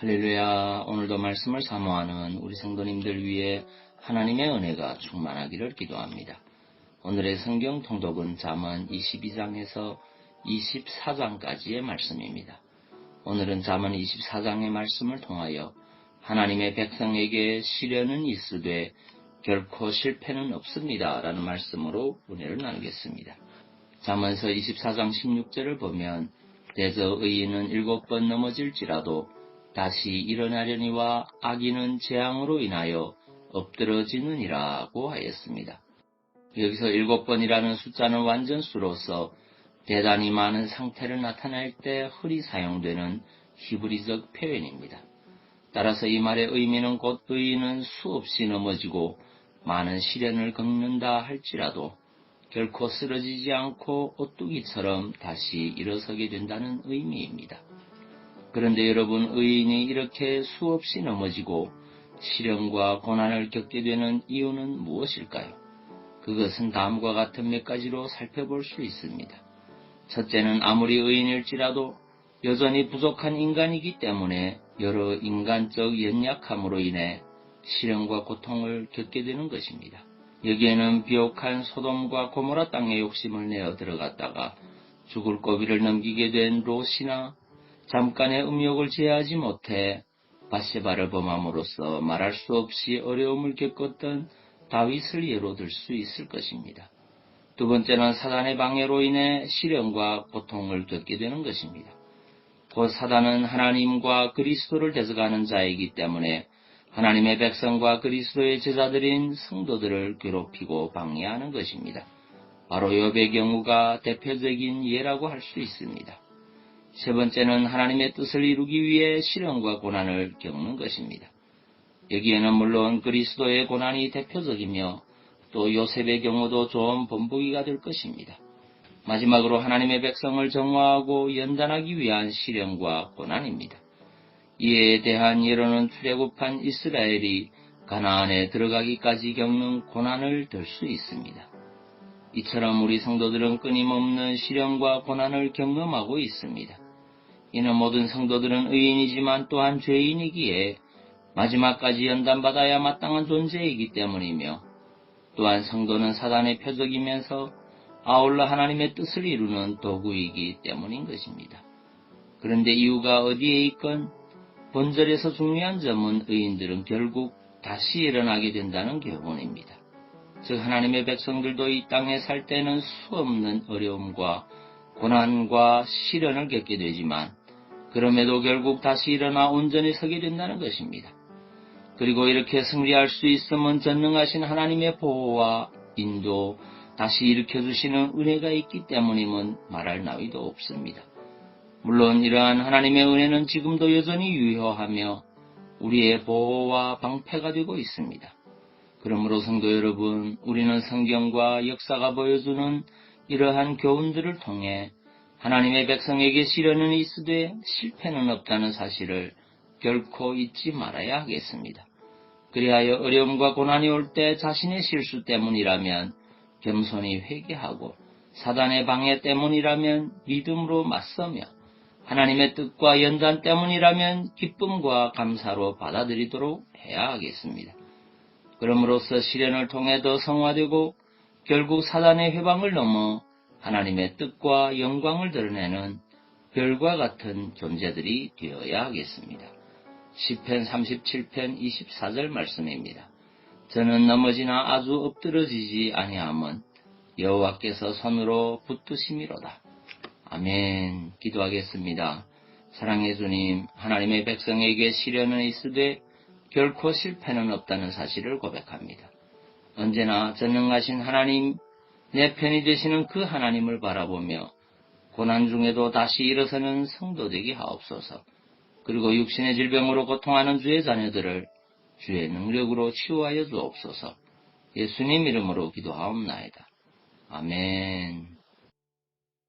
할렐루야. 오늘도 말씀을 사모하는 우리 성도님들 위해 하나님의 은혜가 충만하기를 기도합니다. 오늘의 성경 통독은 잠언 22장에서 24장까지의 말씀입니다. 오늘은 잠언 24장의 말씀을 통하여 하나님의 백성에게 시련은 있으되 결코 실패는 없습니다 라는 말씀으로 은혜를 나누겠습니다. 잠언서 24장 16절을 보면 대저 의인은 7번 넘어질지라도 다시 일어나려니와 악인은 재앙으로 인하여 엎드러지느니라고 하였습니다. 여기서 7번이라는 숫자는 완전수로서 대단히 많은 상태를 나타낼 때 흔히 사용되는 히브리적 표현입니다. 따라서 이 말의 의미는 곧 의인은 수없이 넘어지고 많은 시련을 겪는다 할지라도 결코 쓰러지지 않고 오뚜기처럼 다시 일어서게 된다는 의미입니다. 그런데 여러분, 의인이 이렇게 수없이 넘어지고 시련과 고난을 겪게 되는 이유는 무엇일까요? 그것은 다음과 같은 몇 가지로 살펴볼 수 있습니다. 첫째는 아무리 의인일지라도 여전히 부족한 인간이기 때문에 여러 인간적 연약함으로 인해 시련과 고통을 겪게 되는 것입니다. 여기에는 비옥한 소돔과 고모라 땅의 욕심을 내어 들어갔다가 죽을 고비를 넘기게 된 롯이나 잠깐의 음욕을 제어하지 못해 밧세바를 범함으로써 말할 수 없이 어려움을 겪었던 다윗을 예로 들 수 있을 것입니다. 두 번째는 사단의 방해로 인해 시련과 고통을 겪게 되는 것입니다. 곧 사단은 하나님과 그리스도를 대적하는 자이기 때문에 하나님의 백성과 그리스도의 제자들인 성도들을 괴롭히고 방해하는 것입니다. 바로 욥의 경우가 대표적인 예라고 할 수 있습니다. 세 번째는 하나님의 뜻을 이루기 위해 시련과 고난을 겪는 것입니다. 여기에는 물론 그리스도의 고난이 대표적이며 또 요셉의 경우도 좋은 본보기가 될 것입니다. 마지막으로 하나님의 백성을 정화하고 연단하기 위한 시련과 고난입니다. 이에 대한 예로는 출애굽한 이스라엘이 가나안에 들어가기까지 겪는 고난을 들 수 있습니다. 이처럼 우리 성도들은 끊임없는 시련과 고난을 경험하고 있습니다. 이는 모든 성도들은 의인이지만 또한 죄인이기에 마지막까지 연단받아야 마땅한 존재이기 때문이며, 또한 성도는 사단의 표적이면서 아울러 하나님의 뜻을 이루는 도구이기 때문인 것입니다. 그런데 이유가 어디에 있건 본절에서 중요한 점은 의인들은 결국 다시 일어나게 된다는 교훈입니다. 즉 하나님의 백성들도 이 땅에 살 때는 수없는 어려움과 고난과 시련을 겪게 되지만 그럼에도 결국 다시 일어나 온전히 서게 된다는 것입니다. 그리고 이렇게 승리할 수 있음은 전능하신 하나님의 보호와 인도, 다시 일으켜주시는 은혜가 있기 때문임은 말할 나위도 없습니다. 물론 이러한 하나님의 은혜는 지금도 여전히 유효하며 우리의 보호와 방패가 되고 있습니다. 그러므로 성도 여러분, 우리는 성경과 역사가 보여주는 이러한 교훈들을 통해 하나님의 백성에게 시련은 있으되 실패는 없다는 사실을 결코 잊지 말아야 하겠습니다. 그리하여 어려움과 고난이 올 때 자신의 실수 때문이라면 겸손히 회개하고 사단의 방해 때문이라면 믿음으로 맞서며 하나님의 뜻과 연단 때문이라면 기쁨과 감사로 받아들이도록 해야 하겠습니다. 그럼으로써 시련을 통해 더 성화되고 결국 사단의 회방을 넘어 하나님의 뜻과 영광을 드러내는 별과 같은 존재들이 되어야 하겠습니다. 시편 37편 24절 말씀입니다. 저는 넘어지나 아주 엎드러지지 아니함은 여호와께서 손으로 붙드심이로다. 아멘. 기도하겠습니다. 사랑의 주님, 하나님의 백성에게 시련은 있으되 결코 실패는 없다는 사실을 고백합니다. 언제나 전능하신 하나님, 내 편이 되시는 그 하나님을 바라보며 고난 중에도 다시 일어서는 성도 되게 하옵소서. 그리고 육신의 질병으로 고통하는 주의 자녀들을 주의 능력으로 치유하여 주옵소서. 예수님 이름으로 기도하옵나이다. 아멘.